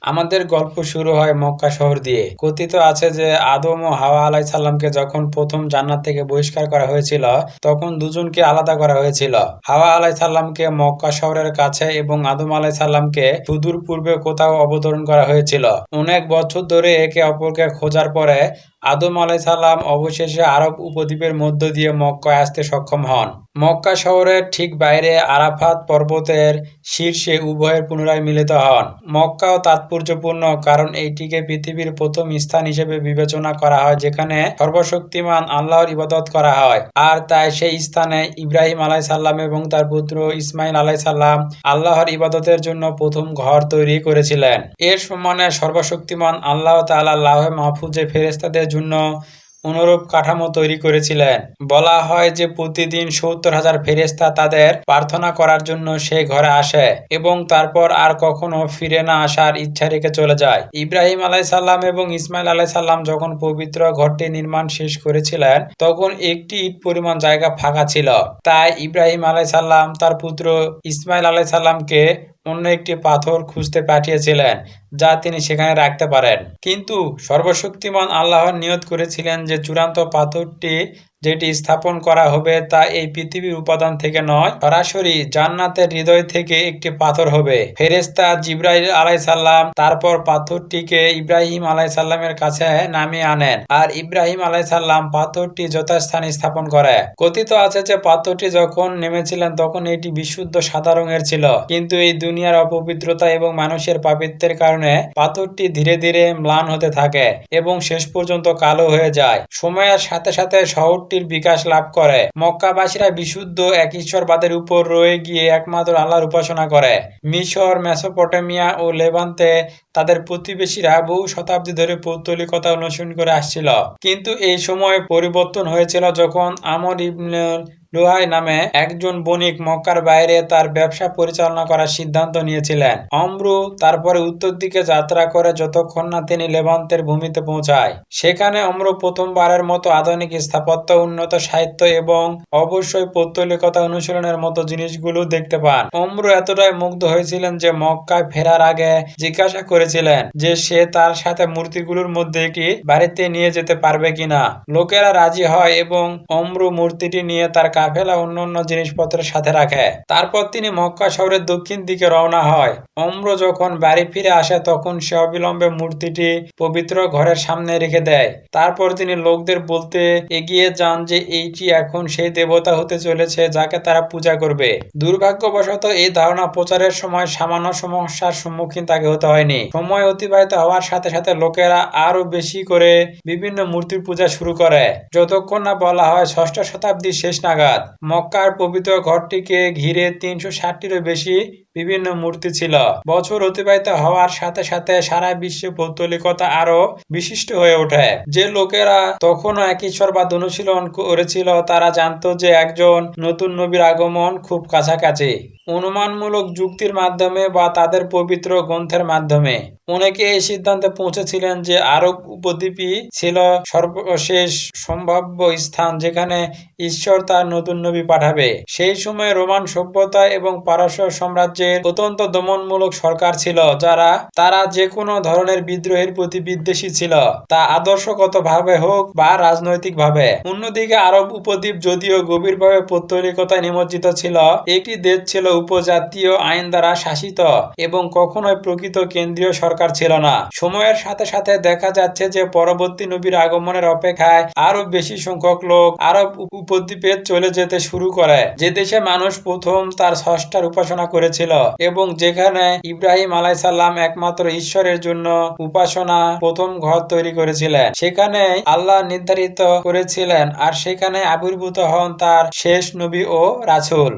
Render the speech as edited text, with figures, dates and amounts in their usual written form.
আমাদের গল্প শুরু হয় মক্কা শহর দিয়ে। কথিত আছে যে আদম ও হাওয়া আলাইহিস সালামকে যখন প্রথম জান্নাত থেকে বহিষ্কার করা হয়েছিল, তখন দুজনকে আলাদা করা হয়েছিল। হাওয়া আলাইহিস সালামকে মক্কা শহরের কাছে এবং আদম আলাইহিস সালামকে সুদূর পূর্বে কোথাও অবতরণ করা হয়েছিল। অনেক বছর ধরে একে অপরকে খোঁজার পরে আদম আলাইহিস সালাম অবশেষে আরব উপদ্বীপের মধ্য দিয়ে মক্কায় আসতে সক্ষম হন। মক্কা শহরের ঠিক বাইরে আরাফাত পর্বতের শীর্ষে উভয়ের পুনরায় মিলিত হন। মক্কাও তাৎপর্যপূর্ণ কারণ এইটিকে পৃথিবীর প্রথম স্থান হিসেবে বিবেচনা করা হয় যেখানে সর্বশক্তিমান আল্লাহর ইবাদত করা হয়। আর তাই সেই স্থানে ইব্রাহিম আলাইহিসসালাম এবং তার পুত্র ইসমাইল আলাইহিসসালাম আল্লাহর ইবাদতের জন্য প্রথম ঘর তৈরি করেছিলেন। এর সমানে সর্বশক্তিমান আল্লাহ তাআলা লাওহে মাহফুজে ফেরেশতাদের জন্য অনুরূপ কাঠামো তৈরি করেছিলেন। বলা হয় যে প্রতিদিন ৭০,০০০ ফেরেশতা তাদের প্রার্থনা করার জন্য সেই ঘরে আসে এবং তারপর আর কখনো ফিরে না আসার ইচ্ছা রেখে চলে যায়। ইব্রাহিম আলাইহিসসালাম এবং ইসমাইল আলাইহিসসালাম যখন পবিত্র ঘরটি নির্মাণ শেষ করেছিলেন, তখন একটি ইট পরিমাণ জায়গা ফাঁকা ছিল। তাই ইব্রাহিম আলাইহিসসালাম তার পুত্র ইসমাইল আলাইহিসসালামকে অন্য একটি পাথর খুঁজতে পাঠিয়েছিলেন যা তিনি সেখানে রাখতে পারেন। কিন্তু সর্বশক্তিমান আল্লাহ নিয়ত করেছিলেন যে চূড়ান্ত পাথরটি যেটি স্থাপন করা হবে তা এই পৃথিবীর উপাদান থেকে নয়, সরাসরি জান্নাতের হৃদয় থেকে একটি পাথর হবে। ফেরেশতা জিবরাইল আলাইহিসসালাম তারপর পাথরটিকে ইব্রাহিম আলাইহিসসালামের কাছে নামিয়ে আনেন আর ইব্রাহিম আলাইহিসসালাম পাথরটি যথাস্থানে স্থাপন করে। কথিত আছে যে পাথরটি যখন নেমেছিলেন তখন এটি বিশুদ্ধ সাদা রঙের ছিল, কিন্তু এই দুনিয়ার অপবিত্রতা এবং মানুষের পাপিত্বের কারণে পাথরটি ধীরে ধীরে ম্লান হতে থাকে এবং শেষ পর্যন্ত কালো হয়ে যায়। সময়ের সাথে সাথে শহরটির বিকাশ লাভ করে। মক্কাবাসীরা বিশুদ্ধ এক ঈশ্বরবাদের উপর রয়ে গিয়ে একমাত্র আল্লাহর উপাসনা করে। মিশর, মেসোপটেমিয়া ও লেভান্তে তাদের প্রতিবেশীরা বহু শতাব্দী ধরে পৌত্তলিকতা অনুসরণ করে আসছিল। কিন্তু এই সময় পরিবর্তন হয়েছিল যখন আমর ইবনে লুহাই নামে একজন বণিক মক্কার বাইরে তার ব্যবসা পরিচালনা করার সিদ্ধান্ত নিয়েছিলেন। অমরু তারপরে উত্তর দিকে যাত্রা করে যতক্ষণ না তিনি লেভান্তের ভূমিতে পৌঁছায়। সেখানে অমরু প্রথমবারের মতো আধুনিক স্থাপত্য, উন্নত সাহিত্য এবং অবশ্যই পৌত্তলিকতা অনুশীলনের মতো জিনিসগুলো দেখতে পান। অমরু এতটাই মুগ্ধ হয়েছিলেন যে মক্কায় ফেরার আগে জিজ্ঞাসা করেছিলেন যে সে তার সাথে মূর্তিগুলোর মধ্যে একটি বাড়িতে নিয়ে যেতে পারবে কিনা। লোকেরা রাজি হয় এবং অমরু মূর্তিটি নিয়ে তার কাফেলা অন্যান্য জিনিসপত্রের সাথে রাখে। তারপর তিনি মক্কা শহরের দক্ষিণ দিকে রওনা হয়। অমরু যখন বাড়ি ফিরে আসে তখন সে অবিলম্বে মূর্তিটি পবিত্র ঘরের সামনে রেখে দেয়। তারপর তিনি লোকদের বলতে এগিয়ে যান যে এইটি এখন সেই দেবতা হতে চলেছে যাকে তারা পূজা করবে। দুর্ভাগ্যবশত এই ধারণা প্রচারের সময় সামান্য সমস্যার সম্মুখীন তাকে হতে হয়নি। সময় অতিবাহিত হওয়ার সাথে সাথে লোকেরা আরো বেশি করে বিভিন্ন মূর্তির পূজা শুরু করে, যতক্ষণ না বলা হয় ৬ষ্ঠ শতাব্দীর শেষ নাগাদ। মক্কার পবিত্র ঘরটিকে ঘিরে ৩৬০টিরও বেশি বিভিন্ন মূর্তি ছিল। বছর অতিবাহিত হওয়ার সাথে সাথে সারা বিশ্বে পৌত্তলিকতা আরো বিশিষ্ট হয়ে ওঠে। যে লোকেরা তখনও এক ঈশ্বরবাদ অনুশীলন করেছিল তারা জানতো যে একজন নতুন নবীর আগমন খুব কাছাকাছি। অনুমানমূলক যুক্তির মাধ্যমে বা তাদের পবিত্র গ্রন্থের মাধ্যমে অনেকে এই সিদ্ধান্তে পৌঁছেছিলেন যে আরব উপদ্বীপই ছিল সর্বশেষ সম্ভাব্য স্থান যেখানে ঈশ্বর তার নতুন নবী পাঠাবে। সেই সময় রোমান সভ্যতা এবং পারস্য সাম্রাজ্যের অত্যন্ত দমনমূলক সরকার ছিল তারা যে কোনো ধরনের বিদ্রোহের প্রতি বিদ্বেষী ছিল, তা আদর্শগতভাবে হোক বা রাজনৈতিকভাবে। অন্যদিকে আরব উপদ্বীপ যদিও গভীরভাবে পৌত্তলিকতায় নিমজ্জিত ছিল, একটি দেশ ছিল উপজাতীয় আইন দ্বারা শাসিত এবং কখনোই প্রকৃত কেন্দ্রীয় সরকার ছিল না। সময়ের সাথে সাথে দেখা যাচ্ছে যে পরবর্তী নবীর আগমনের অপেক্ষায় আরো বেশি সংখ্যক লোক আরব উপদ্বীপে চলে যেতে শুরু করে, যে দেশে মানুষ প্রথম তার স্রষ্টার উপাসনা করেছিল এবং যেখানে ইব্রাহিম আলাইহিসসালাম একমাত্র ঈশ্বরের জন্য উপাসনা প্রথম ঘর তৈরি করেছিলেন। সেখানে আল্লাহ নির্ধারিত করেছিলেন আর সেখানে আবির্ভূত হন তার শেষ নবী ও রাসূল।